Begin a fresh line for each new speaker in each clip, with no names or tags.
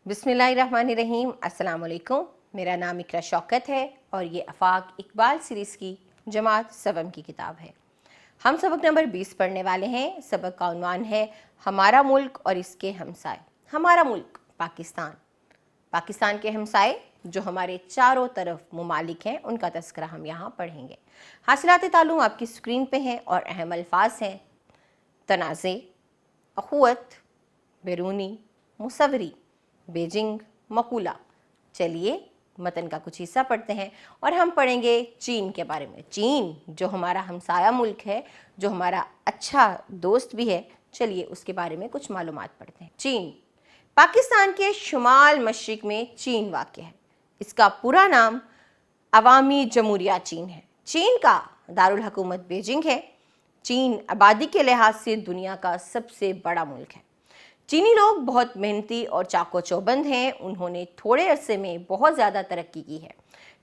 बिस्मिल्लाहिर्रहमानिर्रहीम। अस्सलाम वालेकुम। मेरा नाम इकरा शौकत है और ये आफाक इकबाल सीरीज़ की जमात सवम की किताब है। हम सबक नंबर 20 पढ़ने वाले हैं। सबक का उन्वान है हमारा मुल्क और इसके हमसाए। हमारा मुल्क पाकिस्तान, पाकिस्तान के हमसाए जो हमारे चारों तरफ मुमालिक हैं उनका तज़किरा हम यहाँ पढ़ेंगे। हासिलात तालुम आपकी स्क्रीन पे हैं और अहम अल्फाज हैं तनाज़े, अखुवत, बैरूनी, मुसवरी, बीजिंग, मकूला। चलिए मतन का कुछ हिस्सा पढ़ते हैं और हम पढ़ेंगे चीन के बारे में। चीन जो हमारा हमसाया मुल्क है, जो हमारा अच्छा दोस्त भी है, चलिए उसके बारे में कुछ मालूमात पढ़ते हैं। चीन पाकिस्तान के शुमाल मशरिक में चीन वाक़ है। इसका पूरा नाम अवामी जमहूरिया चीन है। चीन का दारुल हुकूमत बीजिंग है। चीन आबादी के लिहाज से दुनिया का सबसे बड़ा मुल्क है। चीनी लोग बहुत मेहनती और चाको चौबंद हैं। उन्होंने थोड़े अरसे में बहुत ज़्यादा तरक्की की है।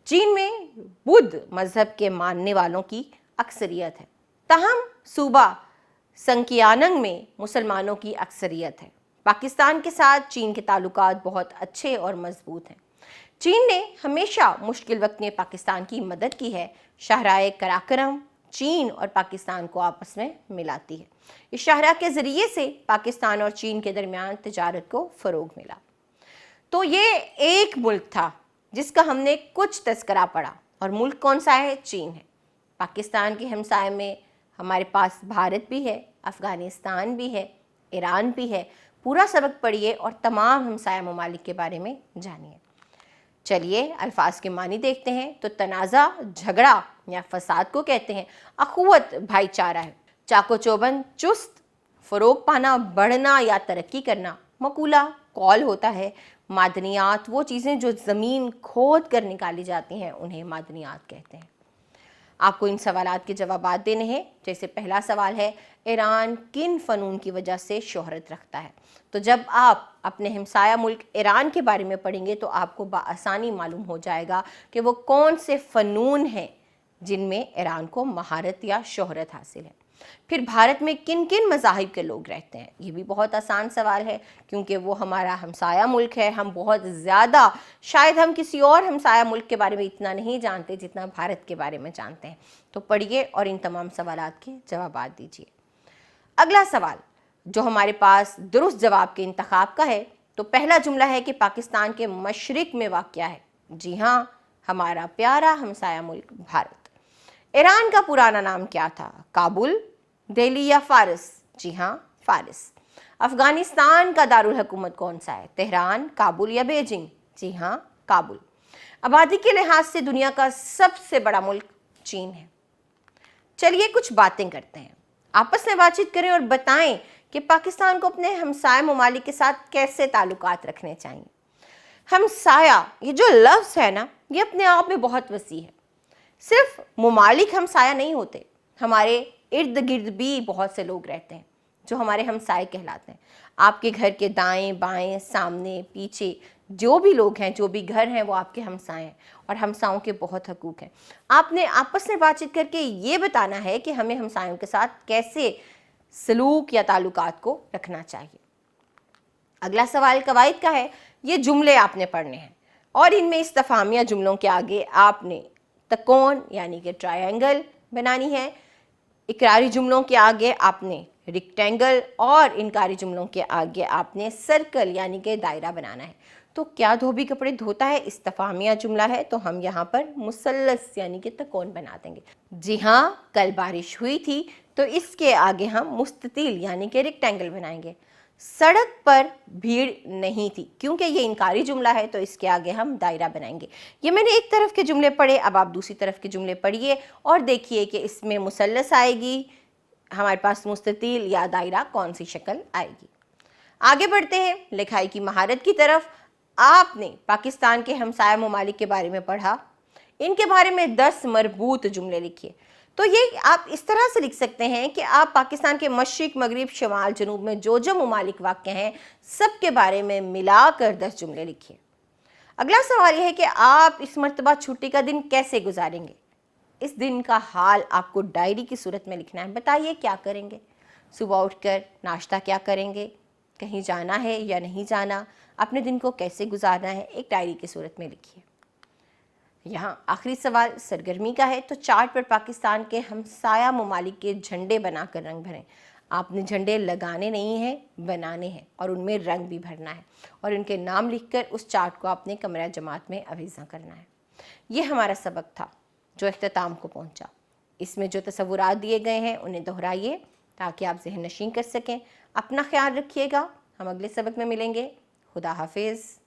चीन में बुद्ध मज़हब के मानने वालों की अक्सरियत है। ताहम सूबा संकियानंग में मुसलमानों की अक्सरियत है। पाकिस्तान के साथ चीन के ताल्लुकात बहुत अच्छे और मजबूत हैं। चीन ने हमेशा मुश्किल वक्त में पाकिस्तान की मदद की है। शाहराए कराकरम चीन और पाकिस्तान को आपस में मिलाती है। इस शाहरा के ज़रिए से पाकिस्तान और चीन के दरमियान तिजारत को फ़रोग मिला। तो ये एक मुल्क था जिसका हमने कुछ तज़किरा पढ़ा, और मुल्क कौन सा है? चीन है। पाकिस्तान के हमसाए में हमारे पास भारत भी है, अफ़गानिस्तान भी है, ईरान भी है। पूरा सबक पढ़िए और तमाम हमसाया ममालिक के बारे में जानिए। चलिए अल्फाज के मानी देखते हैं। तो तनाज़ा झगड़ा या फसाद को कहते हैं। अखुवत भाईचारा है। चाको चौबंद चुस्त, फ़रोग पाना, बढ़ना या तरक्की करना। मकूला कौल होता है। मादनियात वो चीज़ें जो ज़मीन खोद कर निकाली जाती हैं उन्हें मादनियात कहते हैं। आपको इन सवालात के जवाबात देने हैं। जैसे पहला सवाल है, ईरान किन फ़नून की वजह से शोहरत रखता है? तो जब आप अपने हमसाया मुल्क ईरान के बारे में पढ़ेंगे तो आपको बआसानी मालूम हो जाएगा कि वो कौन से फ़नून हैं जिनमें ईरान को महारत या शोहरत हासिल है। फिर भारत में किन किन मज़ाहिब के लोग रहते हैं? ये भी बहुत आसान सवाल है क्योंकि वो हमारा हमसाया मुल्क है। हम बहुत ज़्यादा, शायद हम किसी और हमसाया मुल्क के बारे में इतना नहीं जानते जितना भारत के बारे में जानते हैं। तो पढ़िए और इन तमाम सवालात के जवाबात दीजिए। अगला सवाल जो हमारे पास दुरुस्त जवाब के इंतखाब का है, तो पहला जुमला है कि पाकिस्तान के मशरिक में वाक़या है। जी हाँ, हमारा प्यारा हमसाया मुल्क भारत। ईरान का पुराना नाम क्या था? काबुल, दिल्ली या फारिस? जी हाँ, फारिस। अफ़गानिस्तान का दारुल हुकूमत कौन सा है? तेहरान, काबुल या बीजिंग? जी हाँ, काबुल। आबादी के लिहाज से दुनिया का सबसे बड़ा मुल्क चीन है। चलिए कुछ बातें करते हैं, आपस में बातचीत करें और बताएं कि पाकिस्तान को अपने हमसाया ममालिक के साथ कैसे ताल्लुकात रखने चाहिए। हमसाया ये जो लफ्ज़ है ना, ये अपने आप में बहुत वसी है। सिर्फ ममालिक हमसाया नहीं होते, हमारे इर्द गिर्द भी बहुत से लोग रहते हैं जो हमारे हमसाए कहलाते हैं। आपके घर के दाएं बाएं, सामने पीछे जो भी लोग हैं, जो भी घर हैं, वो आपके हमसाए हैं और हमसाओं के बहुत हकूक़ हैं। आपने आपस में बातचीत करके ये बताना है कि हमें हमसायों के साथ कैसे सलूक या ताल्लुकात को रखना चाहिए। अगला सवाल कवायद का है। ये जुमले आपने पढ़ने हैं और इनमें इस्तफामिया जुमलों के आगे आपने तकोन यानी कि ट्रायंगल बनानी है। इकरारी जुमलों के आगे आपने रेक्टेंगल और इनकारी जुमलों के आगे आपने सर्कल यानी कि दायरा बनाना है। तो क्या धोबी कपड़े धोता है इस्तफामिया जुमला है, तो हम यहाँ पर मुसल्लस यानी कि तकोन बना देंगे। जी हाँ, कल बारिश हुई थी, तो इसके आगे हम मुस्ततिल यानी कि रेक्टेंगल बनाएंगे। सड़क पर भीड़ नहीं थी, क्योंकि ये इनकारी जुमला है तो इसके आगे हम दायरा बनाएंगे। ये मैंने एक तरफ के जुमले पढ़े, अब आप दूसरी तरफ के जुमले पढ़िए और देखिए कि इसमें मुसल्लस आएगी, हमारे पास मुस्ततिल या दायरा कौन सी शक्ल आएगी। आगे बढ़ते हैं लिखाई की महारत की तरफ। आपने पाकिस्तान के हमसाया ममालिक के बारे में पढ़ा, इनके बारे में 10 मरबूत जुमले लिखिए। तो ये आप इस तरह से लिख सकते हैं कि आप पाकिस्तान के मशरिक, मगरिब, शुमाल, जनूब में जो ममालिक वाक़ हैं सब के बारे में मिलाकर 10 जुमले लिखिए। अगला सवाल यह है कि आप इस मरतबा छुट्टी का दिन कैसे गुजारेंगे? इस दिन का हाल आपको डायरी की सूरत में लिखना है। बताइए क्या करेंगे? सुबह उठकर नाश्ता क्या करेंगे? کہیں جانا ہے یا نہیں جانا، اپنے دن کو کیسے گزارنا ہے، ایک ڈائری کی صورت میں لکھیے۔ یہاں آخری سوال سرگرمی کا ہے، تو چارٹ پر پاکستان کے ہمسایہ ممالک کے جھنڈے بنا کر رنگ بھریں۔ آپ نے جھنڈے لگانے نہیں ہیں، بنانے ہیں، اور ان میں رنگ بھی بھرنا ہے، اور ان کے نام لکھ کر اس چارٹ کو اپنے کمرہ جماعت میں آویزاں کرنا ہے۔ یہ ہمارا سبق تھا جو اختتام کو پہنچا۔ اس میں جو تصورات دیے گئے ہیں انہیں دہرائیے تاکہ آپ ذہن نشین کر سکیں۔ اپنا خیال رکھیے گا، ہم اگلے سبق میں ملیں گے۔ خدا حافظ۔